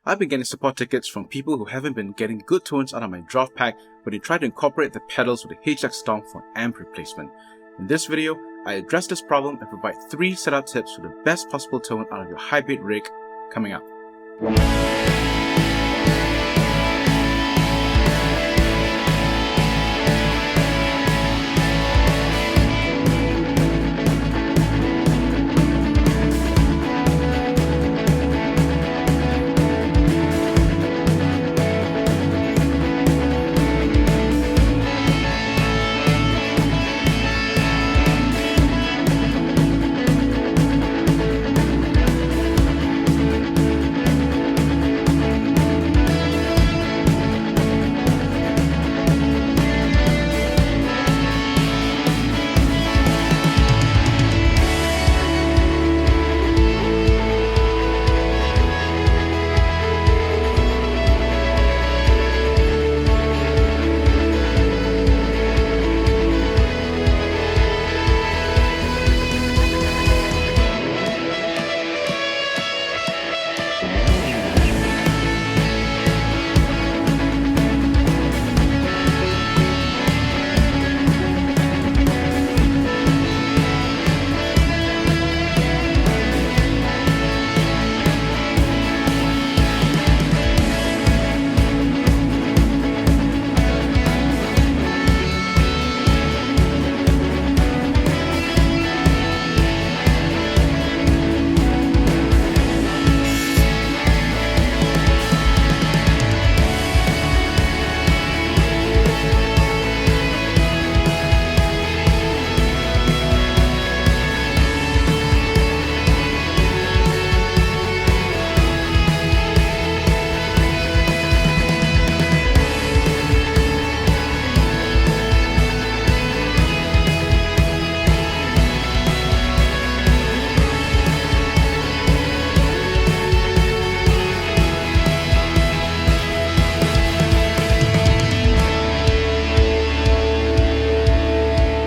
I've been getting support tickets from people who haven't been getting good tones out of my Droff Pack when they try to incorporate the pedals with the HX Stomp for amp replacement. In this video, I address this problem and provide 3 setup tips for the best possible tone out of your hybrid rig coming up.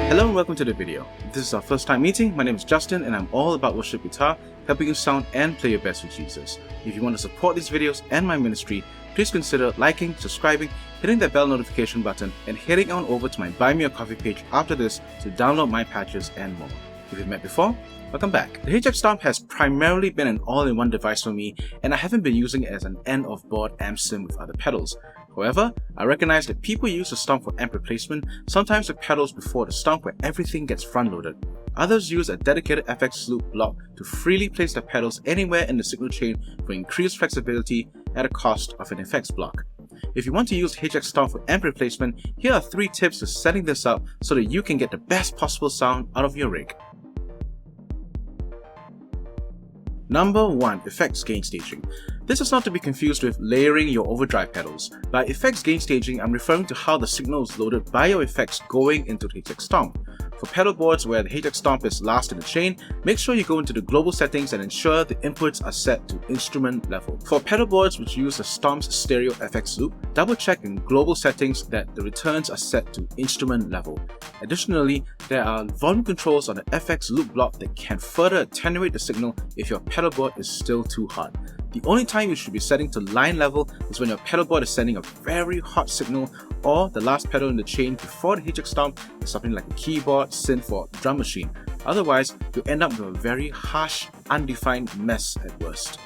Hello and welcome to the video. If this is our first time meeting, my name is Justin and I'm all about worship guitar, helping you sound and play your best with Jesus. If you want to support these videos and my ministry, please consider liking, subscribing, hitting that bell notification button, and heading on over to my Buy Me a Coffee page after this to download my patches and more. If you've met before, welcome back. The HX Stomp has primarily been an all-in-one device for me, and I haven't been using it as an end-of-board amp sim with other pedals. However, I recognize that people use the Stomp for amp replacement, sometimes with pedals before the Stomp where everything gets front-loaded. Others use a dedicated FX loop block to freely place the pedals anywhere in the signal chain for increased flexibility at a cost of an effects block. If you want to use HX Stomp for amp replacement, here are 3 tips to setting this up so that you can get the best possible sound out of your rig. Number 1. Effects gain staging. This is not to be confused with layering your overdrive pedals. By effects gain staging, I'm referring to how the signal is loaded by your effects going into the HX Stomp. For pedal boards where the HX Stomp is last in the chain, make sure you go into the global settings and ensure the inputs are set to instrument level. For pedal boards which use the Stomp's stereo FX loop, double check in global settings that the returns are set to instrument level. Additionally, there are volume controls on the FX loop block that can further attenuate the signal if your pedal board is still too hot. The only time you should be setting to line level is when your pedal board is sending a very hot signal, or the last pedal in the chain before the HX Stomp is something like a keyboard, synth, or drum machine. Otherwise, you'll end up with a very harsh, undefined mess at worst.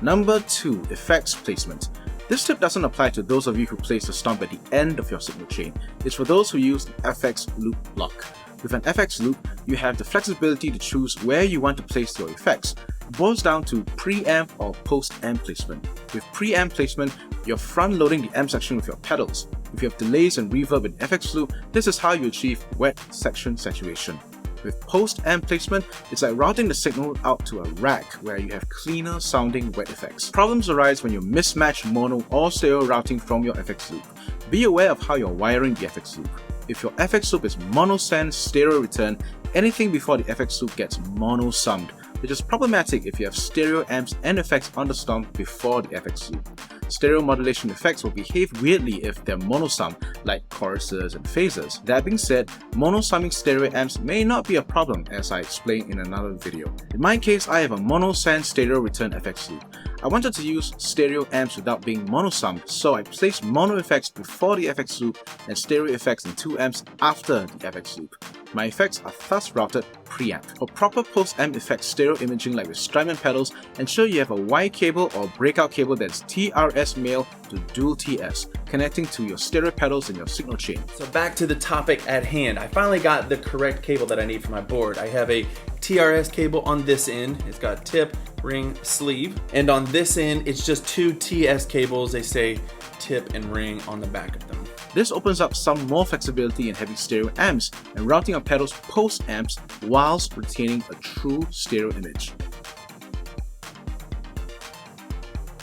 Number 2. Effects placement. This tip doesn't apply to those of you who place the Stomp at the end of your signal chain. It's for those who use the FX loop block. With an FX loop, you have the flexibility to choose where you want to place your effects. It boils down to preamp or post-amp placement. With preamp placement, you're front-loading the amp section with your pedals. If you have delays and reverb in FX loop, this is how you achieve wet section saturation. With post-amp placement, it's like routing the signal out to a rack where you have cleaner sounding wet effects. Problems arise when you mismatch mono or stereo routing from your FX loop. Be aware of how you're wiring the FX loop. If your FX loop is mono send stereo return, anything before the FX loop gets mono summed, which is problematic if you have stereo amps and effects on the Stomp before the FX loop. stereo modulation effects will behave weirdly if they're monosum, like choruses and phases. That being said, monosumming stereo amps may not be a problem, as I explained in another video. In my case, I have a mono-send stereo return FX loop. I wanted to use stereo amps without being monosummed, so I placed mono effects before the FX loop and stereo effects in 2 amps after the FX loop. My effects are thus routed preamp. For proper post-amp effect stereo imaging like with Strymon pedals, ensure you have a Y cable or breakout cable that's TRS male to dual TS, connecting to your stereo pedals in your signal chain. So back to the topic at hand. I finally got the correct cable that I need for my board. I have a TRS cable on this end. It's got tip, ring, sleeve. And on this end, it's just 2 TS cables. They say tip and ring on the back of them. This opens up some more flexibility in heavy stereo amps and routing of pedals post-amps whilst retaining a true stereo image.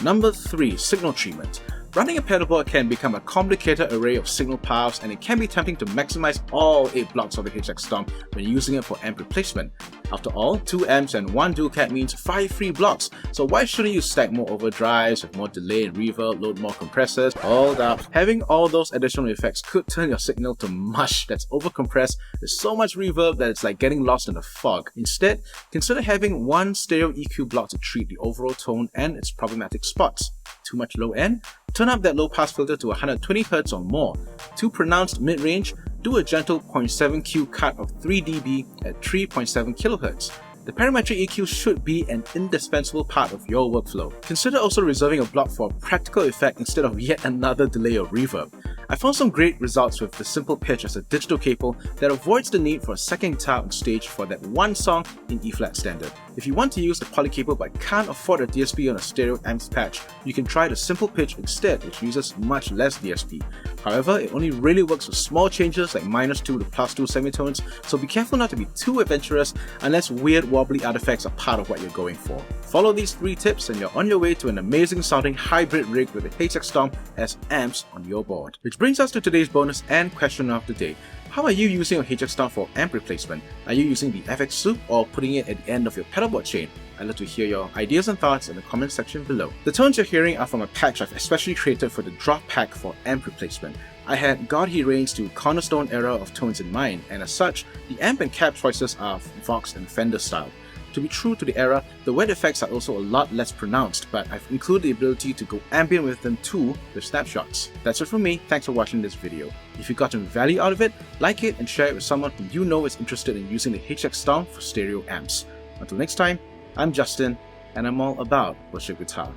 Number 3. Signal treatment. Running a pedal board can become a complicated array of signal paths, and it can be tempting to maximize all 8 blocks of the HX Stomp when using it for amp replacement. After all, 2 amps and 1 dual cap means 5 free blocks, so why shouldn't you stack more overdrives, have more delay and reverb, load more compressors? Hold up. Having all those additional effects could turn your signal to mush that's overcompressed with so much reverb that it's like getting lost in a fog. Instead, consider having 1 stereo EQ block to treat the overall tone and its problematic spots. Too much low end? Turn up that low pass filter to 120Hz or more. Too pronounced mid-range? Do a gentle 0.7Q cut of 3 dB at 3.7 kHz. The parametric EQ should be an indispensable part of your workflow. Consider also reserving a block for a practical effect instead of yet another delay or reverb. I found some great results with the simple pitch as a digital cable that avoids the need for a second guitar on stage for that one song in E-flat standard. If you want to use the poly cable but can't afford a DSP on a stereo amps patch, you can try the simple pitch instead, which uses much less DSP. However, it only really works for small changes like -2 to +2 semitones, so be careful not to be too adventurous unless weird wobbly artifacts are part of what you're going for. Follow these 3 tips and you're on your way to an amazing sounding hybrid rig with the HX Stomp as amps on your board. Which brings us to today's bonus and question of the day. How are you using your HX Stomp for amp replacement? Are you using the FX loop or putting it at the end of your pedalboard chain? I'd love to hear your ideas and thoughts in the comment section below. The tones you're hearing are from a patch I've especially created for the Droff Pack for amp replacement. I had God He Reigns to Cornerstone era of tones in mind, and as such, the amp and cab choices are Vox and Fender style. To be true to the era, the wet effects are also a lot less pronounced, but I've included the ability to go ambient with them too with snapshots. That's it from me, thanks for watching this video. If you've gotten value out of it, like it and share it with someone who you know is interested in using the HX Stomp for stereo amps. Until next time, I'm Justin, and I'm all about worship guitar.